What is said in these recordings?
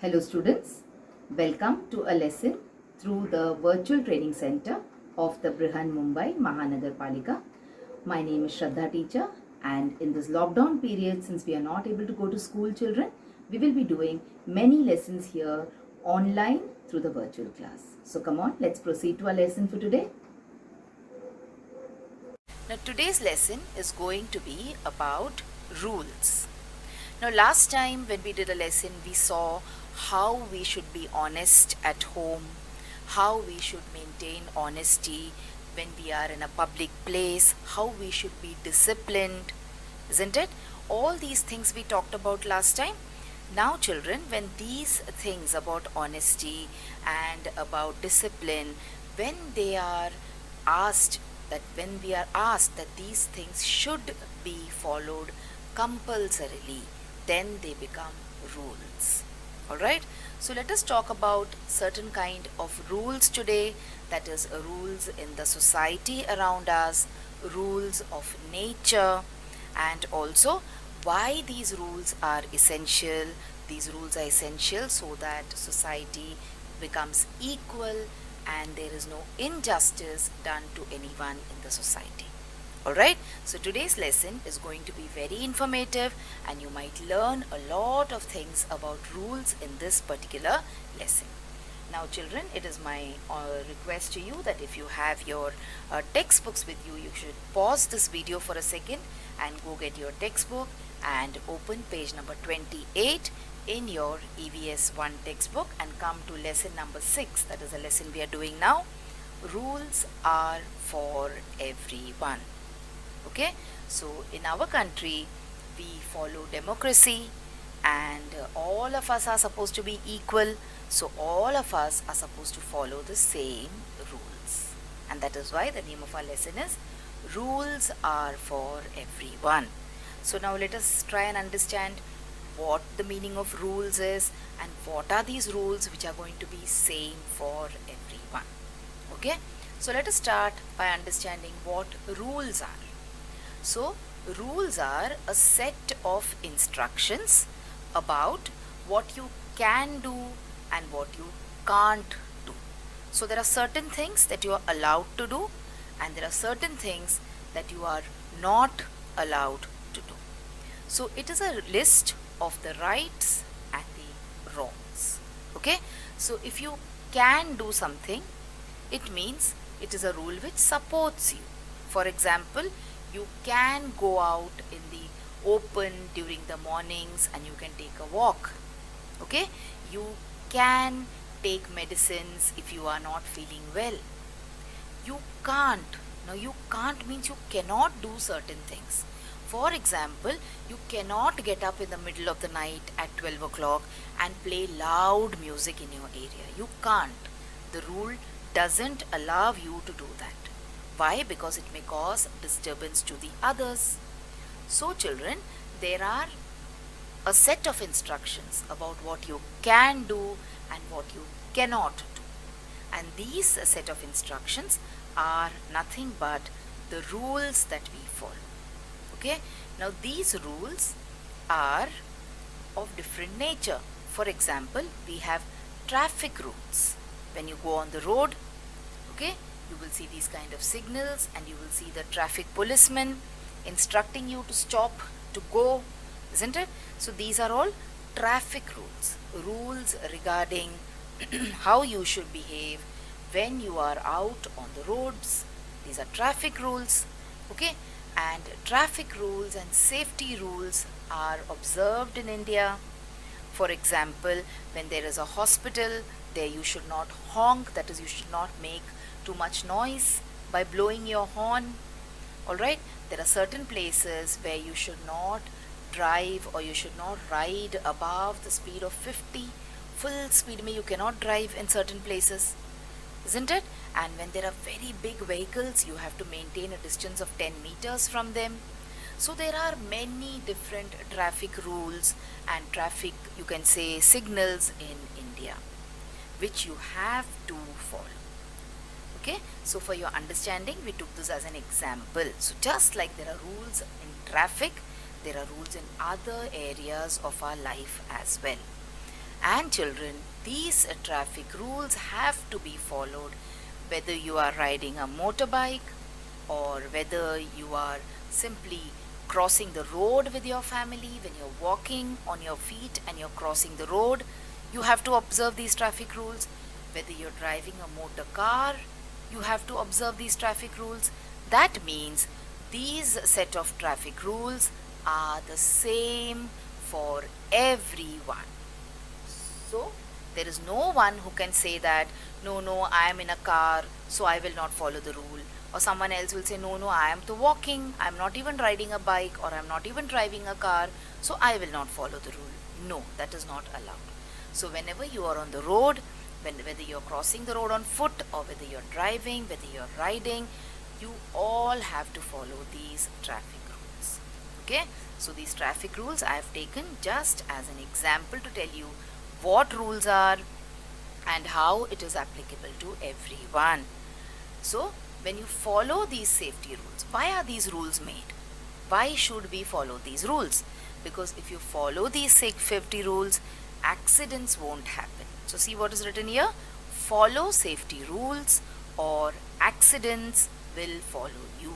Hello students, welcome to a lesson through the virtual training center of the Brihan Mumbai Mahanagar Palika. My name is Shraddha teacher, and in this lockdown period, since we are not able to go to school children, we will be doing many lessons here online through the virtual class. So come on, let's proceed to our lesson for today. Now today's lesson is going to be about rules. Now last time when we did a lesson, we saw how we should be honest at home, how we should maintain honesty when we are in a public place, how we should be disciplined, isn't it? All these things we talked about last time. Now children, when these things about honesty and about discipline, when they are asked when we are asked that these things should be followed compulsorily, then they become rules. Alright, so let us talk about certain kind of rules today, that is rules in the society around us, rules of nature, and also why these rules are essential. These rules are essential so that society becomes equal and there is no injustice done to anyone in the society. Alright, so today's lesson is going to be very informative and you might learn a lot of things about rules in this particular lesson. Now children, it is my request to you that if you have your textbooks with you, you should pause this video for a second and go get your textbook and open page number 28 in your EVS 1 textbook and come to lesson number 6. That is the lesson we are doing now. Rules are for everyone. Okay, so in our country we follow democracy and all of us are supposed to be equal, so all of us are supposed to follow the same rules, and that is why the name of our lesson is Rules Are for Everyone. So now let us try and understand what the meaning of rules is and what are these rules which are going to be same for everyone. Okay, so let us start by understanding what rules are. So rules are a set of instructions about what you can do and what you can't do. So there are certain things that you are allowed to do and there are certain things that you are not allowed to do. So it is a list of the rights and the wrongs. Okay, so if you can do something, it means it is a rule which supports you. For example, you can go out in the open during the mornings and you can take a walk. Okay, you can take medicines if you are not feeling well. You can't. Now you can't means you cannot do certain things. For example, you cannot get up in the middle of the night at 12 o'clock and play loud music in your area. You can't. The rule doesn't allow you to do that. Why? Because it may cause disturbance to the others. So children, there are a set of instructions about what you can do and what you cannot do. And these set of instructions are nothing but the rules that we follow. Okay, now these rules are of different nature. For example, we have traffic rules. When you go on the road, okay, you will see these kind of signals and you will see the traffic policeman instructing you to stop, to go, isn't it? So these are all traffic rules, rules regarding how you should behave when you are out on the roads. These are traffic rules. Okay, and traffic rules and safety rules are observed in India. For example, when there is a hospital, there you should not honk, that is, you should not make too much noise by blowing your horn. Alright, there are certain places where you should not drive or you should not ride above the speed of 50. Full speed you cannot drive in certain places, isn't it? And when there are very big vehicles, you have to maintain a distance of 10 meters from them. So there are many different traffic rules and traffic, you can say, signals in India, which you have to follow. Okay, so for your understanding, we took this as an example. So just like there are rules in traffic, there are rules in other areas of our life as well. And children, these traffic rules have to be followed, whether you are riding a motorbike or whether you are simply crossing the road with your family. When you're walking on your feet and you're crossing the road, you have to observe these traffic rules. Whether you're driving a motor car, you have to observe these traffic rules. That means these set of traffic rules are the same for everyone. So there is no one who can say that, no, I am in a car, so I will not follow the rule. Or someone else will say, no, I am to walking, I am not even riding a bike, or I am not even driving a car, so I will not follow the rule. No, that is not allowed. So whenever you are on the road, whether you're crossing the road on foot or whether you're driving, whether you're riding, you all have to follow these traffic rules. Okay, so these traffic rules I have taken just as an example to tell you what rules are and how it is applicable to everyone. So when you follow these safety rules, why are these rules made? Why should we follow these rules? Because if you follow these safety rules, accidents won't happen. So see what is written here: follow safety rules or accidents will follow you.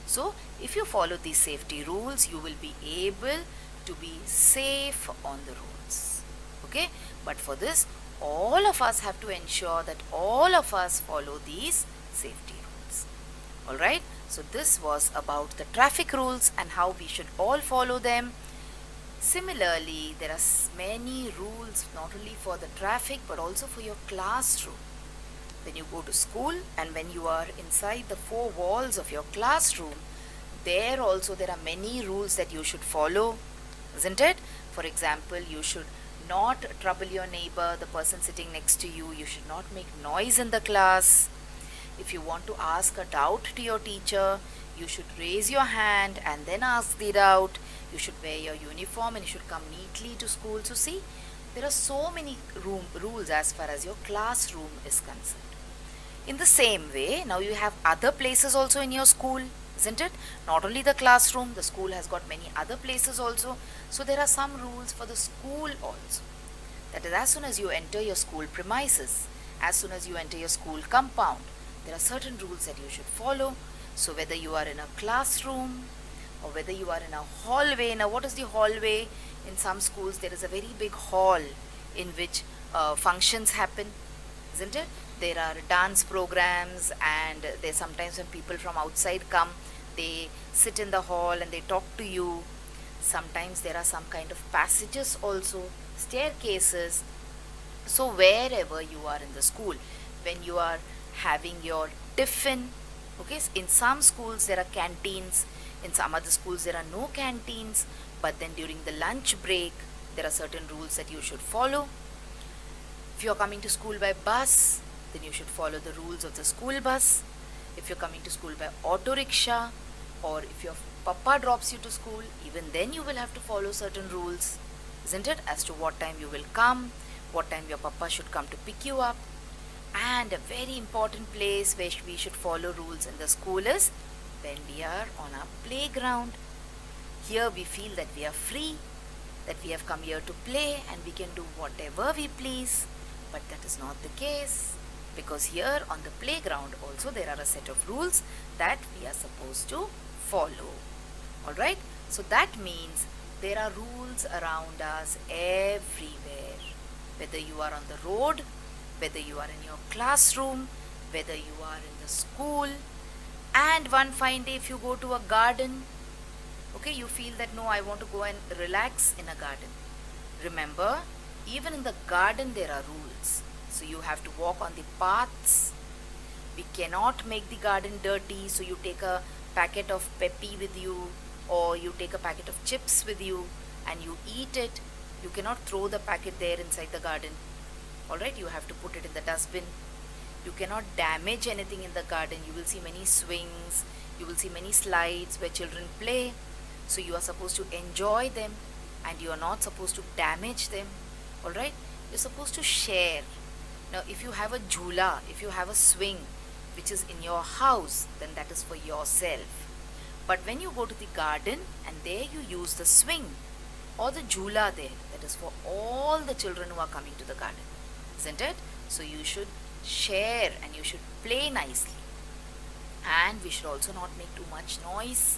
So if you follow these safety rules, you will be able to be safe on the roads. Okay, but for this, all of us have to ensure that all of us follow these safety rules. Alright, so this was about the traffic rules and how we should all follow them. Similarly, there are many rules not only for the traffic but also for your classroom. When you go to school and when you are inside the four walls of your classroom, there also there are many rules that you should follow, isn't it? For example, you should not trouble your neighbor, the person sitting next to you. You should not make noise in the class. If you want to ask a doubt to your teacher, you should raise your hand and then ask the doubt. You should wear your uniform and you should come neatly to school. So see, there are so many rules as far as your classroom is concerned. In the same way, now you have other places also in your school, isn't it? Not only the classroom, the school has got many other places also. So there are some rules for the school also. That is, as soon as you enter your school premises, as soon as you enter your school compound, there are certain rules that you should follow. So whether you are in a classroom or whether you are in a hallway. Now what is the hallway? In some schools there is a very big hall in which functions happen, isn't it? There are dance programs, and there sometimes when people from outside come, they sit in the hall and they talk to you. Sometimes there are some kind of passages also, staircases. So wherever you are in the school, when you are having your tiffin, okay, in some schools there are canteens, in some other schools there are no canteens, but then during the lunch break there are certain rules that you should follow. If you are coming to school by bus, then you should follow the rules of the school bus. If you're coming to school by auto rickshaw, or if your papa drops you to school, even then you will have to follow certain rules, isn't it, as to what time you will come, what time your papa should come to pick you up. And a very important place where we should follow rules in the school is when we are on our playground. Here we feel that we are free, that we have come here to play and we can do whatever we please. But that is not the case, because here on the playground also there are a set of rules that we are supposed to follow. Alright, so that means there are rules around us everywhere. Whether you are on the road, whether you are in your classroom, whether you are in the school. And one fine day if you go to a garden, okay, you feel that no, I want to go and relax in a garden. Remember, even in the garden there are rules. So you have to walk on the paths. We cannot make the garden dirty, so you take a packet of peppy with you, or you take a packet of chips with you and you eat it. You cannot throw the packet there inside the garden. Alright, you have to put it in the dustbin. You cannot damage anything in the garden. You will see many swings, you will see many slides where children play. So you are supposed to enjoy them and you are not supposed to damage them. Alright, you're supposed to share. Now if you have a jhula, if you have a swing which is in your house, then that is for yourself. But when you go to the garden and there you use the swing, or the jhula there, that is for all the children who are coming to the garden, isn't it? So you should share and you should play nicely. And we should also not make too much noise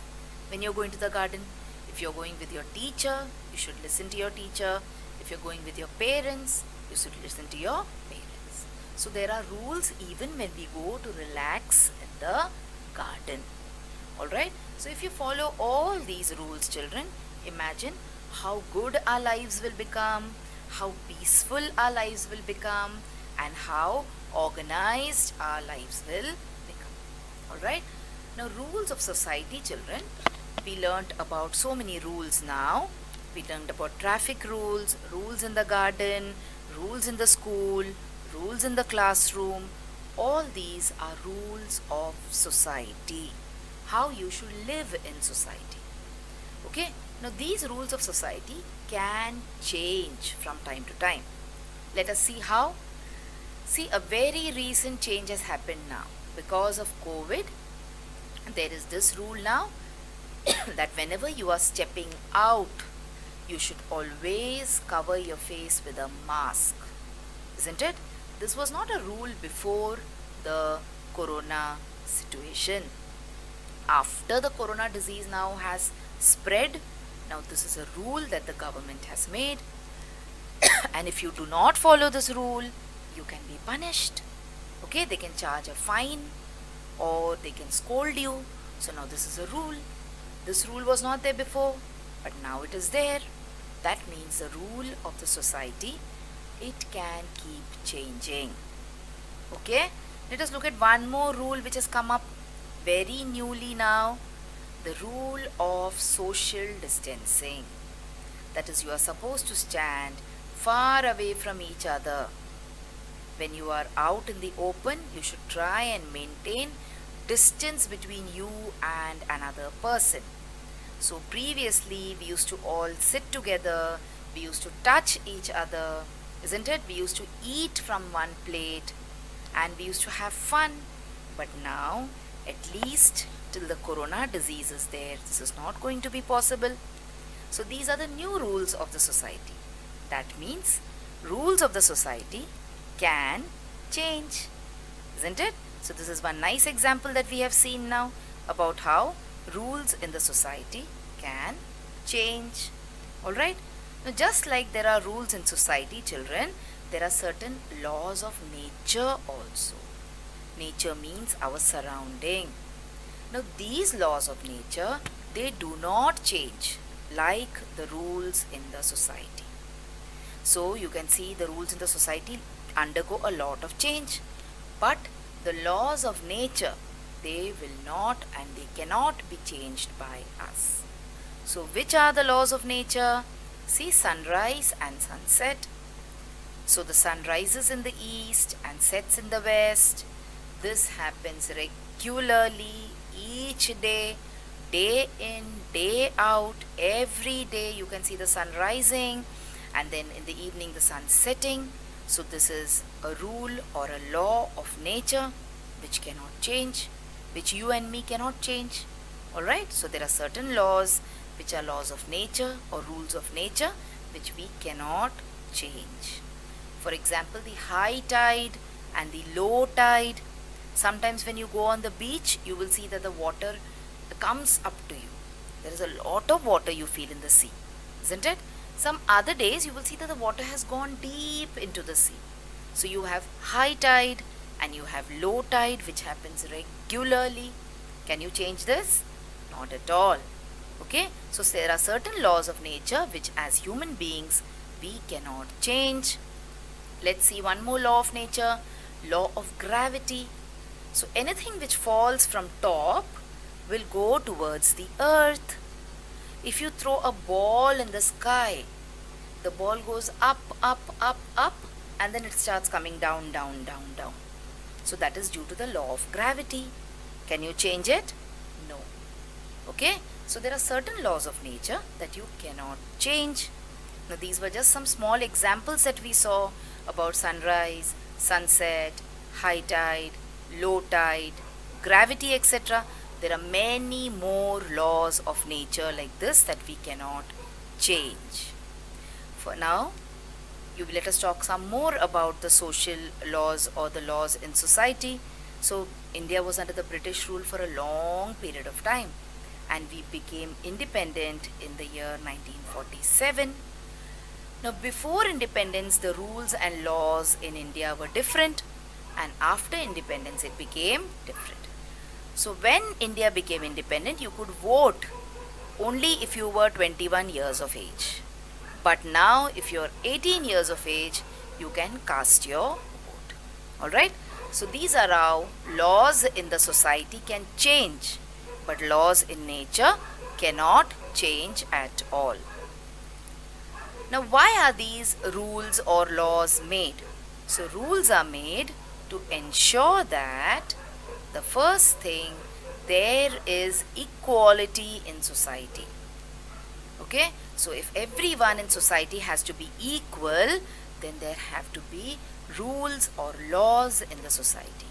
when you're going to the garden. If you're going with your teacher, you should listen to your teacher. If you're going with your parents, you should listen to your parents. So there are rules even when we go to relax in the garden. Alright? So if you follow all these rules, children, imagine how good our lives will become, how peaceful our lives will become, and how organized our lives will become. Alright? Now, rules of society, children. We learnt about so many rules now. We learned about traffic rules, rules in the garden, rules in the school, rules in the classroom. All these are rules of society. How you should live in society. Okay? Now, these rules of society can change from time to time. Let us see how. See, a very recent change has happened now. Because of COVID, there is this rule now that whenever you are stepping out, you should always cover your face with a mask. Isn't it? This was not a rule before the corona situation. After the corona disease now has spread, now this is a rule that the government has made. And if you do not follow this rule, you can be punished. Okay, they can charge a fine or they can scold you. So now this is a rule. This rule was not there before, but now it is there. That means the rule of the society, it can keep changing. Okay, let us look at one more rule which has come up very newly now. The rule of social distancing. That is, you are supposed to stand far away from each other. When you are out in the open, you should try and maintain distance between you and another person. So previously we used to all sit together, we used to touch each other, isn't it? We used to eat from one plate and we used to have fun. But now, at least till the corona disease is there, this is not going to be possible. So these are the new rules of the society. That means rules of the society can change, isn't it? So this is one nice example that we have seen now about how rules in the society can change. Alright? Now, just like there are rules in society, children, there are certain laws of nature also. Nature means our surrounding. Now, these laws of nature, they do not change like the rules in the society. So, you can see the rules in the society undergo a lot of change. But the laws of nature, they will not and they cannot be changed by us. So, which are the laws of nature? See, sunrise and sunset. So, the sun rises in the east and sets in the west. This happens regularly each day, day in, day out. Every day you can see the sun rising and then in the evening the sun setting. So this is a rule or a law of nature which cannot change, which you and me cannot change. Alright, so there are certain laws which are laws of nature or rules of nature which we cannot change. For example, the high tide and the low tide. Sometimes when you go on the beach, you will see that the water comes up to you. There is a lot of water you feel in the sea, isn't it? Some other days you will see that the water has gone deep into the sea. So you have high tide and you have low tide which happens regularly. Can you change this? Not at all. Okay, so there are certain laws of nature which as human beings we cannot change. Let's see one more law of nature, law of gravity. So anything which falls from top will go towards the earth. If you throw a ball in the sky, the ball goes up, up, up, up, and then it starts coming down, down, down, down. So that is due to the law of gravity. Can you change it? No. Okay? So there are certain laws of nature that you cannot change. Now these were just some small examples that we saw about sunrise, sunset, high tide, low tide, gravity, etc. There are many more laws of nature like this that we cannot change. For now, you let us talk some more about the social laws or the laws in society. So India was under the British rule for a long period of time, and we became independent in the year 1947. Now, before independence, the rules and laws in India were different, and after independence, it became different. So, when India became independent, you could vote only if you were 21 years of age. But now, if you're 18 years of age, you can cast your vote. Alright? So, these are how laws in the society can change, but laws in nature cannot change at all. Now, why are these rules or laws made? So, rules are made to ensure that the first thing, there is equality in society. Okay? So, if everyone in society has to be equal, then there have to be rules or laws in the society.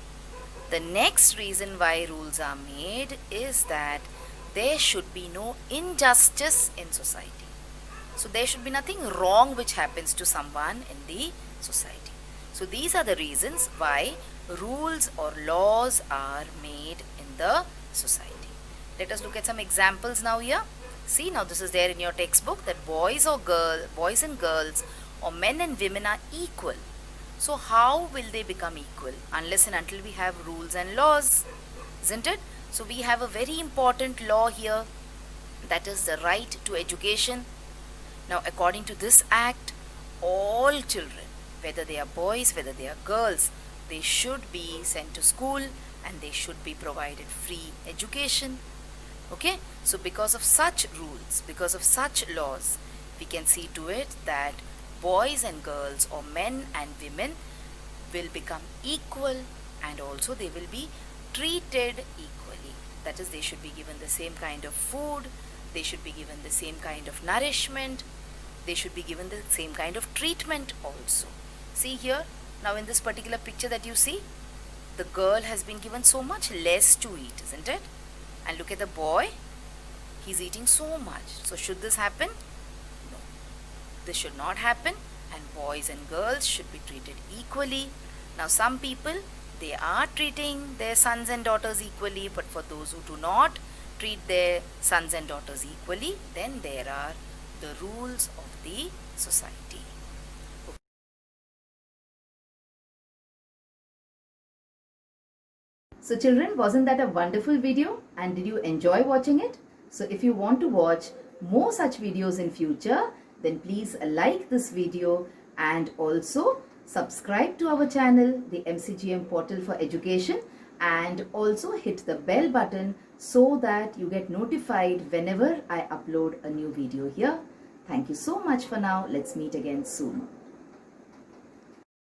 The next reason why rules are made is that there should be no injustice in society. So there should be nothing wrong which happens to someone in the society. So these are the reasons why rules or laws are made in the society. Let us look at some examples now here. See, now this is there in your textbook that boys and girls or men and women are equal. So how will they become equal? Unless and until we have rules and laws, isn't it? So we have a very important law here, that is the right to education. Now, according to this act, all children, whether they are boys, whether they are girls, they should be sent to school and they should be provided free education. Okay? So, because of such rules, because of such laws, we can see to it that boys and girls or men and women will become equal, and also they will be treated equally. That is, they should be given the same kind of food, they should be given the same kind of nourishment, they should be given the same kind of treatment also. See here, now in this particular picture that you see, the girl has been given so much less to eat, isn't it? And look at the boy, he's eating so much. So should this happen? No. This should not happen, and boys and girls should be treated equally. Now some people, they are treating their sons and daughters equally, but for those who do not treat their sons and daughters equally, then there are the rules of the society. So children, wasn't that a wonderful video? And did you enjoy watching it? So if you want to watch more such videos in future, then please like this video and also subscribe to our channel, the MCGM Portal for Education, and also hit the bell button so that you get notified whenever I upload a new video here. Thank you so much for now. Let's meet again soon.